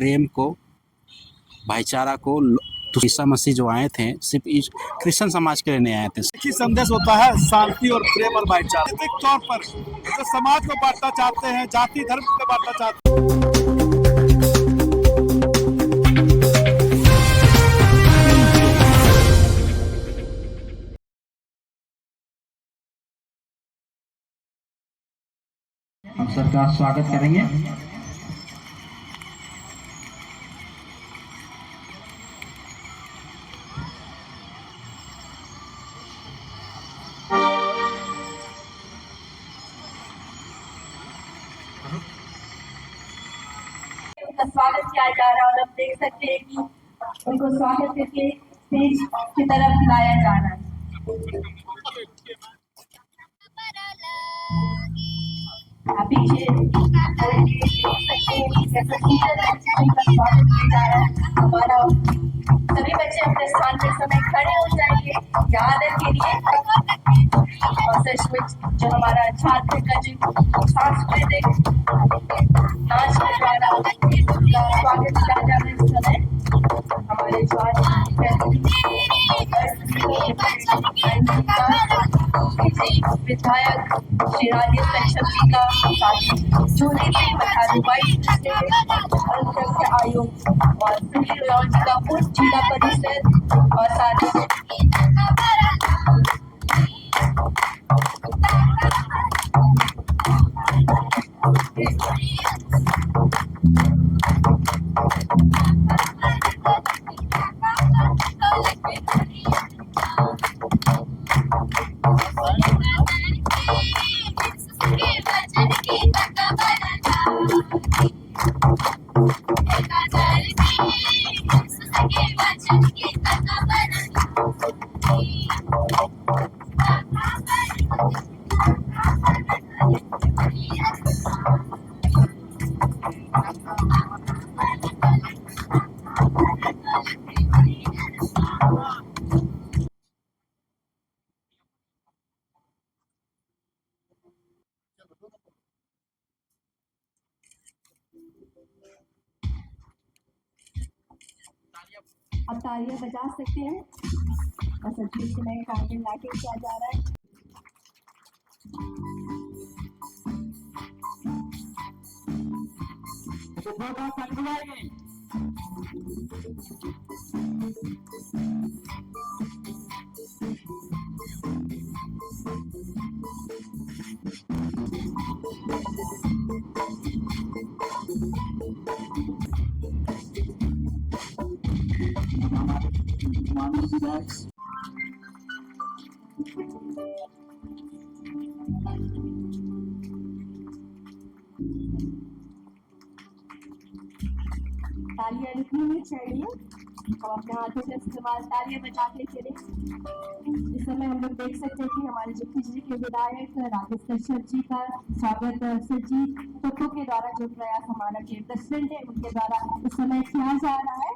प्रेम को, भाईचारा को। ईसा मसीह जो आए थे सिर्फ इस क्रिश्चियन समाज के लिए नहीं आए थे। एक ही संदेश होता है, शांति और प्रेम और भाईचारा। नैतिक तौर पर जो समाज को बांटना चाहते हैं, जाति धर्म को बांटना चाहते हैं। हम सबका स्वागत करेंगे। उनका स्वागत किया जा रहा है और आप देख सकते हैं कि उनको स्वागत करके स्टेज की तरफ लाया जा रहा है। पीछे कैसा उनका स्वागत किया जा रहा है। हमारा सभी बच्चे अपने स्थान पर समय खड़े हो जाएंगे याद के लिए। और सचमुच जो हमारा छात्र का जो सांस्कृतिक नाच के द्वारा स्वागत किया जा रहा है इस समय हमारे विधायक श्री राजेश कश्यप जी का जूली आयोग और सुनील राव जी का पूर्व जिला परिषद और साथ अब तालियां बजा सकते हैं और सभी से नए कार्य लाके किया जा रहा है। तालियां रुकनी नहीं चाहिए। हम अपने हाथों का इस्तेमाल तालियां बजा के करें। इस समय हम लोग देख सकते हैं कि हमारे जो खिचड़ी के विधायक राजेश कश्यप जी का स्वागत सचिव टोटो के द्वारा जो प्रयास हमारा के प्रेसिडेंट है उनके द्वारा इस समय किया जा रहा है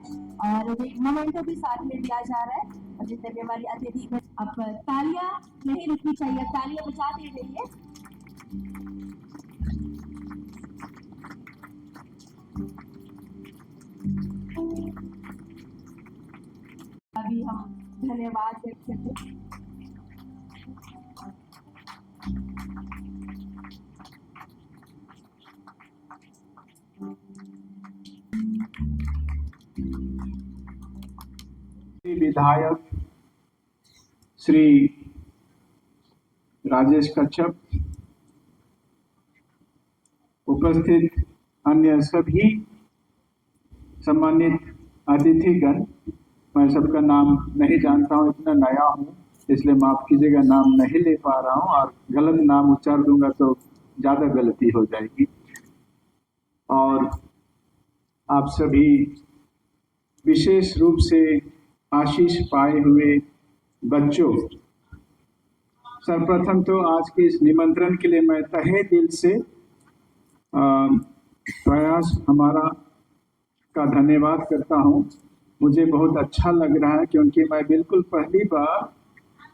और एक मोमेंटो भी साथ में दिया जा रहा है। और जितने भी हमारी अतिथि अब तालियां नहीं रुकनी चाहिए, तालियां बजाते रहिए। अभी हम धन्यवाद व्यक्त करते हैं। विधायक श्री राजेश कश्यप, उपस्थित अन्य सभी सम्मानित अतिथिगण, मैं सबका नाम नहीं जानता हूँ, इतना नया हूँ इसलिए माफ कीजिएगा, नाम नहीं ले पा रहा हूँ और गलत नाम उच्चार दूंगा तो ज़्यादा गलती हो जाएगी। और आप सभी विशेष रूप से आशीष पाए हुए बच्चों, सर्वप्रथम तो आज के इस निमंत्रण के लिए मैं तहे दिल से प्रयास हमारा का धन्यवाद करता हूं। मुझे बहुत अच्छा लग रहा है क्योंकि मैं बिल्कुल पहली बार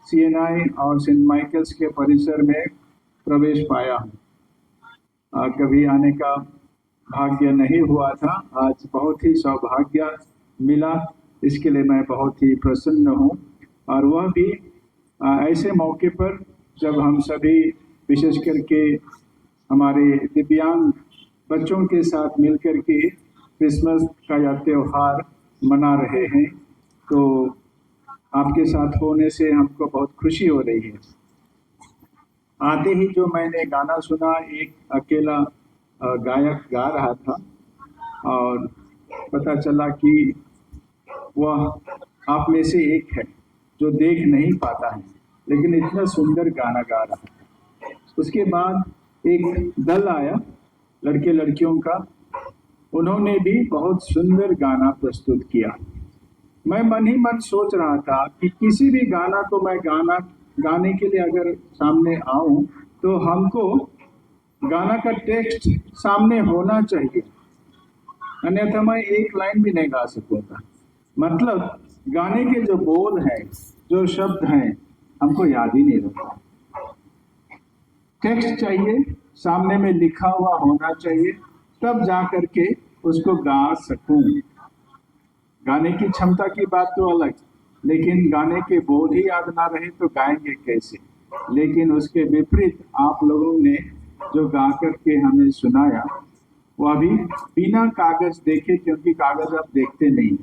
CNI और सेंट माइकल्स के परिसर में प्रवेश पाया हूं। कभी आने का भाग्य नहीं हुआ था। आज बहुत ही सौभाग्य मिला, इसके लिए मैं बहुत ही प्रसन्न हूँ। और वह भी ऐसे मौके पर जब हम सभी विशेष करके हमारे दिव्यांग बच्चों के साथ मिलकर के क्रिसमस का यह त्यौहार मना रहे हैं, तो आपके साथ होने से हमको बहुत खुशी हो रही है। आते ही जो मैंने गाना सुना, एक अकेला गायक गा रहा था और पता चला कि वह आप में से एक है जो देख नहीं पाता है, लेकिन इतना सुंदर गाना गा रहा है। उसके बाद एक दल आया लड़के लड़कियों का, उन्होंने भी बहुत सुंदर गाना प्रस्तुत किया। मैं मन ही मन सोच रहा था कि किसी भी गाना को मैं गाने के लिए अगर सामने आऊं तो हमको गाना का टेक्स्ट सामने होना चाहिए, अन्यथा मैं एक लाइन भी नहीं गा सकूंगा। मतलब गाने के जो बोल हैं, जो शब्द हैं, हमको याद ही नहीं रहता। टेक्स्ट चाहिए, सामने में लिखा हुआ होना चाहिए, तब जा करके उसको गा सकूं। गाने की क्षमता की बात तो अलग, लेकिन गाने के बोल ही याद ना रहे तो गाएंगे कैसे। लेकिन उसके विपरीत आप लोगों ने जो गा करके हमें सुनाया, वह भी बिना कागज देखे, क्योंकि कागज आप देखते नहीं,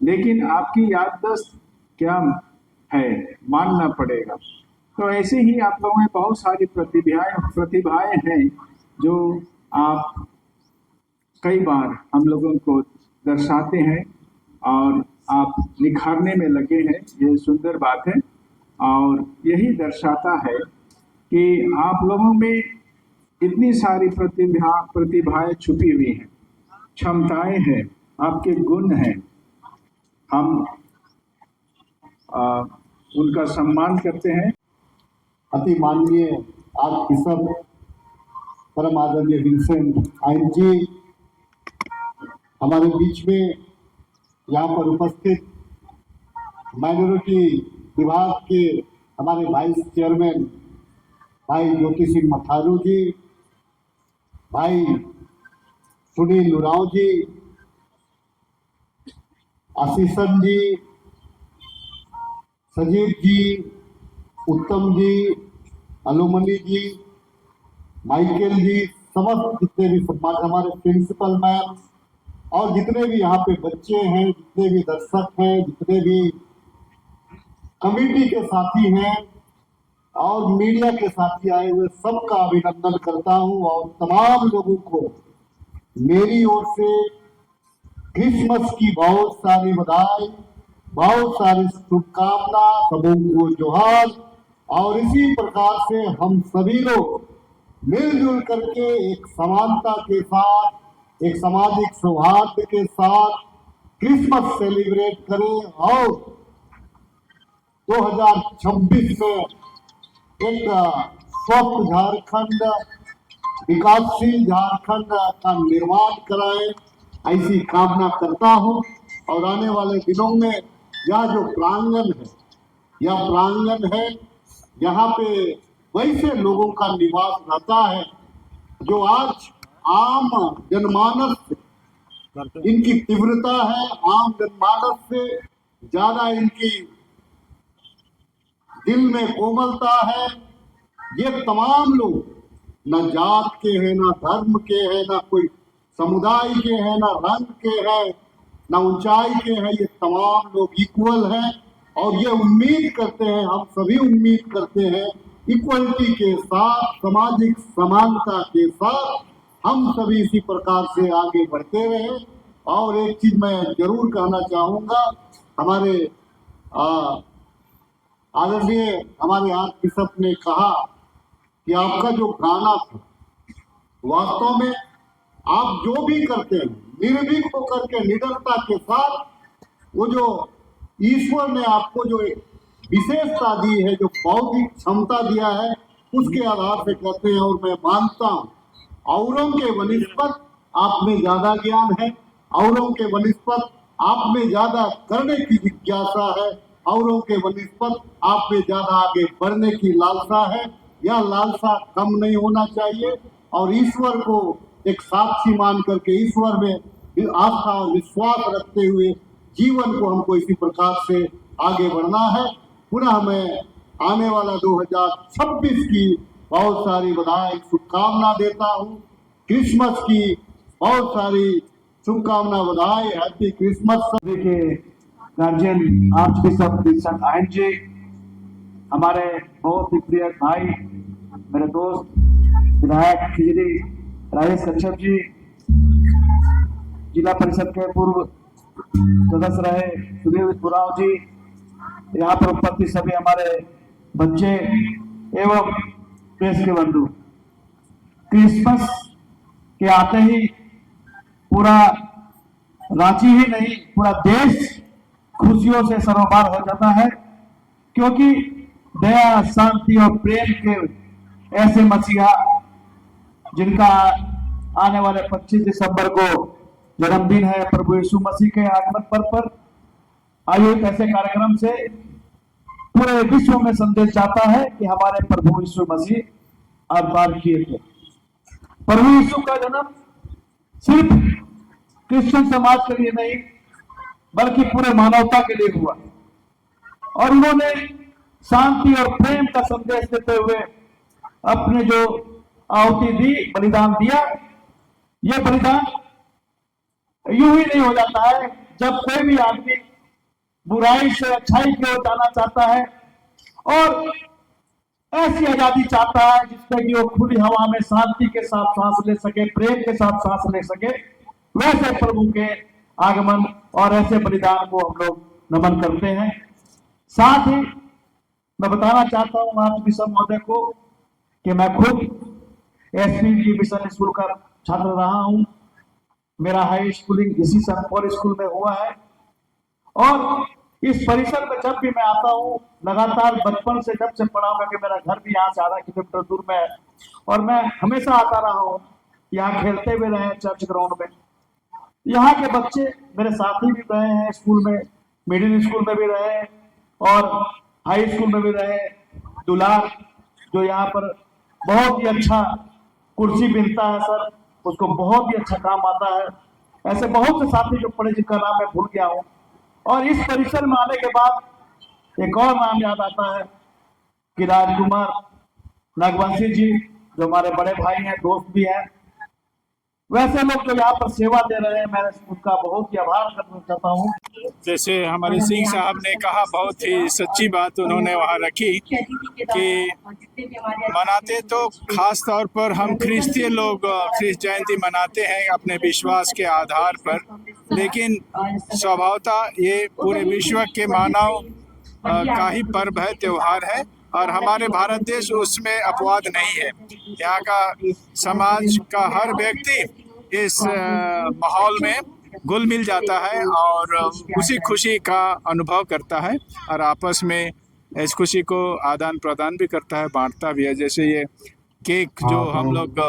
लेकिन आपकी याददाश्त क्या है मानना पड़ेगा। तो ऐसे ही आप लोगों में बहुत सारी प्रतिभाएं हैं जो आप कई बार हम लोगों को दर्शाते हैं और आप निखारने में लगे हैं। ये सुंदर बात है और यही दर्शाता है कि आप लोगों में इतनी सारी प्रतिभाएं छुपी हुई हैं, क्षमताएं हैं, आपके गुण हैं। हम उनका सम्मान करते हैं। अति माननीय आर्कबिशप परम आदरणीय विंसेंट आइन जी हमारे बीच में यहाँ पर उपस्थित माइनॉरिटी विभाग के हमारे वाइस चेयरमैन भाई ज्योति सिंह मथारू जी, भाई सुनील उरांव जी, आशीषन जी, सजीव जी, उत्तम जी, अलुमनी जी, माइकल जी, समस्त जितने भी हमारे प्रिंसिपल मैम और जितने भी यहाँ पे बच्चे हैं, जितने भी दर्शक हैं, जितने भी कमेटी के साथी हैं और मीडिया के साथी आए हुए, सबका अभिनंदन करता हूँ और तमाम लोगों को मेरी ओर से क्रिसमस की बहुत सारी बधाई, बहुत सारी शुभकामना, सबों को जोहार। और इसी प्रकार से हम सभी लोग मिलजुल करके एक समानता के साथ, एक सामाजिक सौहार्द के साथ क्रिसमस सेलिब्रेट करें और 2026 में एक स्वस्थ झारखंड, विकासशील झारखंड का निर्माण कराएं, ऐसी कामना करता हूं। और आने वाले दिनों में यह जो प्रांगण है, यह प्रांगण है, यहाँ पे वैसे लोगों का निवास रहता है जो आज आम जनमानस से इनकी तीव्रता है, आम जनमानस से ज्यादा इनकी दिल में कोमलता है। ये तमाम लोग न जात के हैं, न धर्म के हैं, न कोई समुदाय के हैं, न रंग के हैं, न ऊंचाई के हैं, ये तमाम लोग इक्वल हैं। और ये उम्मीद करते हैं, हम सभी उम्मीद करते हैं, इक्वलिटी के साथ, सामाजिक समानता के साथ हम सभी इसी प्रकार से आगे बढ़ते रहे। और एक चीज मैं जरूर कहना चाहूँगा, हमारे आदरणीय हमारे आर्कबिशप ने कहा कि आपका जो गाना था, वास्तव में आप जो भी करते हैं निर्भीक होकर के, निडरता के साथ, वो जो ईश्वर ने आपको जो एक विशेषता दी है, जो बौद्धिक क्षमता दिया है, उसके आधार से कहते हैं। और मैं मानता हूँ औरों के वनिस्पत आप में ज्यादा ज्ञान है, औरों के वनिस्पत आप में ज्यादा करने की जिज्ञासा है, औरों के वनिस्पत आप में ज्यादा आगे बढ़ने की लालसा है। यह लालसा कम नहीं होना चाहिए और ईश्वर को एक साक्षी मान करके ईश्वर में आस्था और विश्वास रखते हुए जीवन को हमको इसी प्रकार से आगे बढ़ना है। पुनः मैं आने वाला 2026 की बहुत सारी बधाई शुभकामना देता हूँ। क्रिसमस की बहुत सारी शुभकामना बधाई, हैप्पी क्रिसमस। के गार्जियन आर्चबिशप विंसेंट आयन जी, हमारे बहुत ही प्रिय भाई, मेरे दोस्त विधायक खिजरी राजेश कश्यप जी, जिला परिषद के पूर्व सदस्य रहे सुधीर उरांव जी, यहाँ पर उपस्थित सभी हमारे बच्चे एवं प्रेस के बंधु, क्रिसमस के आते ही पूरा रांची ही नहीं पूरा देश खुशियों से सरोबार हो जाता है, क्योंकि दया, शांति और प्रेम के ऐसे मसीहा जिनका आने वाले 25 दिसंबर को जन्मदिन है, प्रभु यीशु मसीह के आगमन पर आयोजित ऐसे कार्यक्रम से पूरे विश्व में संदेश जाता है कि हमारे प्रभु यीशु मसीह अवतार किए थे। प्रभु यीशु का जन्म सिर्फ क्रिश्चियन समाज के लिए नहीं बल्कि पूरे मानवता के लिए हुआ, और उन्होंने शांति और प्रेम का संदेश देते हुए अपने जो आहुति दी, बलिदान दिया। यह बलिदान यूं ही नहीं हो जाता है। जब कोई भी आदमी बुराई से अच्छाई की ओर जाना चाहता है और ऐसी आजादी चाहता है जिससे कि वो खुली हवा में शांति के साथ सांस ले सके, प्रेम के साथ सांस ले सके, वैसे प्रभु के आगमन और ऐसे बलिदान को हम लोग नमन करते हैं। साथ ही मैं बताना चाहता हूँ आर्चबिशप महोदय को कि मैं खुद एसपीजी मिशन स्कूल का छात्र रहा हूँ। मेरा हाई स्कूलिंग इसी सनपौर स्कूल में हुआ है, और इस परिसर में जब भी मैं आता हूँ, लगातार बचपन से जब से पढ़ा हूँ, क्योंकि मेरा घर भी यहाँ से आधा किलोमीटर दूर में है, और मैं हमेशा आता रहा हूँ। यहाँ खेलते हुए रहे चर्च ग्राउंड में। यहाँ के बच्चे मेरे साथी भी रहे हैं, स्कूल में, मिडिल स्कूल में भी रहे और हाई स्कूल में भी रहे। दुलार जो यहाँ पर बहुत ही अच्छा कुर्सी बिनता है सर, उसको बहुत ही अच्छा काम आता है। ऐसे बहुत से साथी जो पढ़े जिनका नाम मैं भूल गया हूँ। और इस परिसर में आने के बाद एक और नाम याद आता है कि राजकुमार नागवंशी जी, जो हमारे बड़े भाई हैं, दोस्त भी हैं, वैसे लोग जो यहाँ पर सेवा दे रहे हैं, मैं उनका बहुत ही आभार करना चाहता हूँ। जैसे हमारे सिंह साहब ने कहा, बहुत ही सच्ची बात उन्होंने वहाँ रखी कि मनाते तो खास तौर पर हम ख्रिस्ती लोग ख्रिस्त जयंती मनाते हैं अपने विश्वास के आधार पर, लेकिन स्वभावतः ये पूरे विश्व के मानव का ही पर्व है, त्योहार है, और हमारे भारत देश उसमें अपवाद नहीं है। यहाँ का समाज का हर व्यक्ति इस माहौल में घुल मिल जाता है और उसी खुशी का अनुभव करता है, और आपस में इस खुशी को आदान प्रदान भी करता है, बांटता भी है। जैसे ये केक जो हम लोग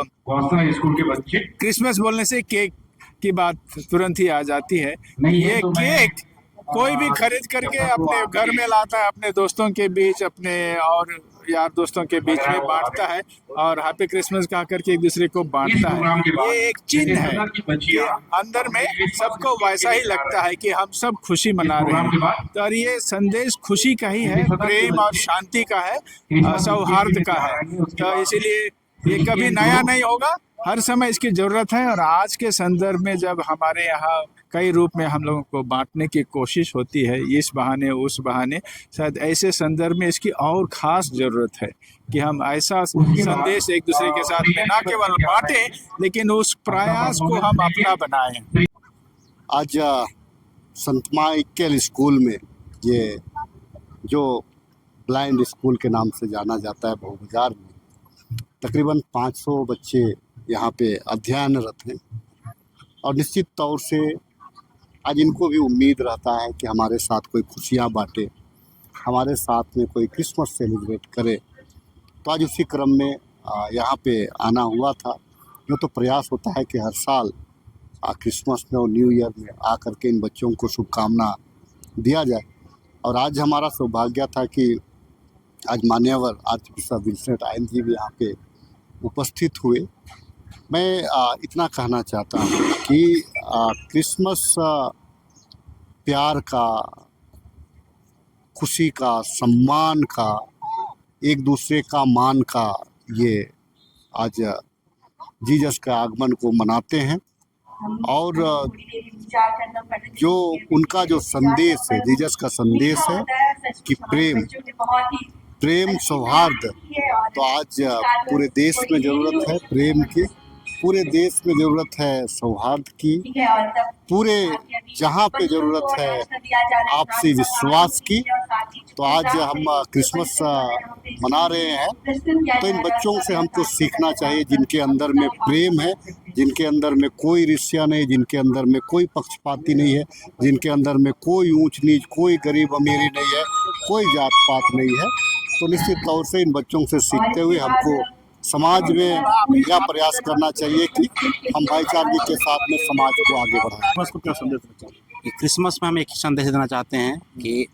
स्कूल के बच्चे, क्रिसमस बोलने से केक की बात तुरंत ही आ जाती है। ये केक कोई भी खरीद करके अपने घर में लाता है, अपने दोस्तों के बीच, अपने और यार दोस्तों के बीच में बांटता है, और हैप्पी क्रिसमस कहा करके एक दूसरे को बांटता है। ये एक चिन्ह है कि अंदर में सबको वैसा ही लगता है कि हम सब खुशी मना रहे हैं। तो और ये संदेश खुशी का ही है, प्रेम और शांति का है, सौहार्द का है। तो इसीलिए ये कभी नया नहीं होगा, हर समय इसकी ज़रूरत है। और आज के संदर्भ में जब हमारे यहाँ कई रूप में हम लोगों को बांटने की कोशिश होती है, इस बहाने उस बहाने, शायद ऐसे संदर्भ में इसकी और ख़ास ज़रूरत है कि हम ऐसा संदेश एक दूसरे के साथ में ना केवल बांटें, लेकिन उस प्रयास को हम अपना बनाएं। आज संत माइकल स्कूल में, ये जो ब्लाइंड स्कूल के नाम से जाना जाता है बहुबाजार में, तकरीबन 500 बच्चे यहाँ पे अध्ययनरत हैं, और निश्चित तौर से आज इनको भी उम्मीद रहता है कि हमारे साथ कोई खुशियाँ बांटे, हमारे साथ में कोई क्रिसमस सेलिब्रेट करे। तो आज उसी क्रम में यहाँ पे आना हुआ था। यूँ तो प्रयास होता है कि हर साल क्रिसमस में और न्यू ईयर में आकर के इन बच्चों को शुभकामना दिया जाए, और आज हमारा सौभाग्य था कि आज मान्यवर आर्चबिशप विंसेंट आयन जी भी यहाँ पे उपस्थित हुए, मैं इतना कहना चाहता हूँ कि क्रिसमस प्यार का, खुशी का, सम्मान का, एक दूसरे का मान का, ये आज जीसस का आगमन को मनाते हैं। और जो उनका जो संदेश है, जीसस का संदेश है कि प्रेम सौहार्द, तो आज पूरे देश में ज़रूरत है प्रेम की, पूरे देश में ज़रूरत है सौहार्द की, पूरे जहाँ पे ज़रूरत है आपसी विश्वास की। तो आज हम क्रिसमस मना रहे हैं, तो इन बच्चों से हमको सीखना चाहिए जिनके अंदर में प्रेम है, जिनके अंदर में कोई ईर्ष्या नहीं, जिनके अंदर में कोई पक्षपाती नहीं है, जिनके अंदर में कोई ऊंच नीच, कोई गरीब अमीरी नहीं है, कोई जात पात नहीं है। तो निश्चित तौर से इन बच्चों से सीखते हुए हमको समाज में यह प्रयास करना चाहिए कि हम भाईचारे के साथ में समाज को आगे बढ़ाएं। क्रिसमस को क्या संदेश देना चाहते हैं? कि क्रिसमस में हम एक ही संदेश देना चाहते हैं कि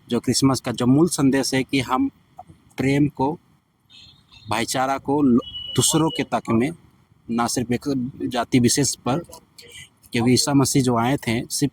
जो क्रिसमस का जो मूल संदेश है कि हम प्रेम को, भाईचारा को दूसरों के तक में, ना सिर्फ एक जाति विशेष पर, क्योंकि ईसा मसीह जो आए थे सिर्फ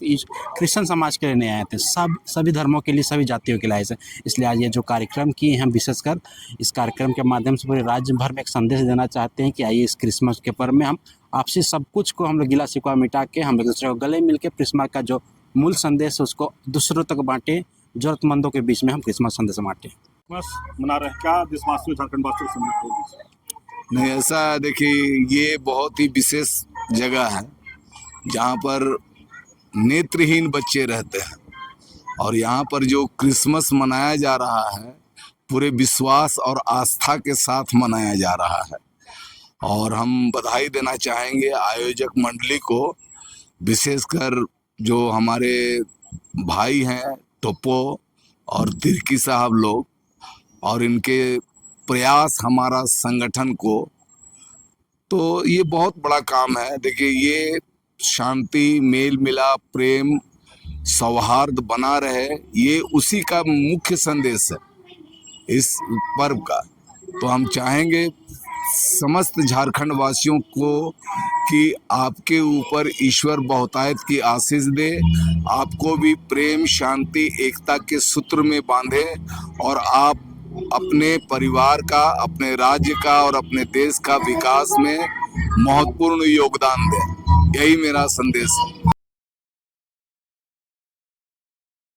क्रिश्चियन समाज के लिए नहीं आए थे, सभी धर्मों के लिए, सभी जातियों के लिए आए थे। इसलिए आज ये जो कार्यक्रम किए हैं, विशेषकर इस कार्यक्रम के माध्यम से पूरे राज्य भर में एक संदेश देना चाहते हैं कि आइए इस क्रिसमस के पर्व में हम आपसी सब कुछ को, हम लोग गिला शिकवा मिटा के हम एक दूसरे को गले मिल के क्रिसमस का जो मूल संदेश है उसको दूसरों तक बांटें, जरूरतमंदों के बीच में हम क्रिसमस संदेश बांटें। क्रिसमस मना रहे हैं, क्या देशवासियों, झारखंड वासियों को संदेश देंगे? नहीं, ऐसा देखिए, ये बहुत ही विशेष जगह है जहाँ पर नेत्रहीन बच्चे रहते हैं, और यहाँ पर जो क्रिसमस मनाया जा रहा है पूरे विश्वास और आस्था के साथ मनाया जा रहा है। और हम बधाई देना चाहेंगे आयोजक मंडली को, विशेषकर जो हमारे भाई हैं टोपो और तिर्की साहब लोग, और इनके प्रयास हमारा संगठन को। तो ये बहुत बड़ा काम है। देखिए, ये शांति, मेल मिलाप, प्रेम, सौहार्द बना रहे, ये उसी का मुख्य संदेश है इस पर्व का। तो हम चाहेंगे समस्त झारखंड वासियों को कि आपके ऊपर ईश्वर बहुतायत की आशीष दे, आपको भी प्रेम, शांति, एकता के सूत्र में बांधे, और आप अपने परिवार का, अपने राज्य का और अपने देश का विकास में महत्वपूर्ण योगदान दें। यही मेरा संदेश है।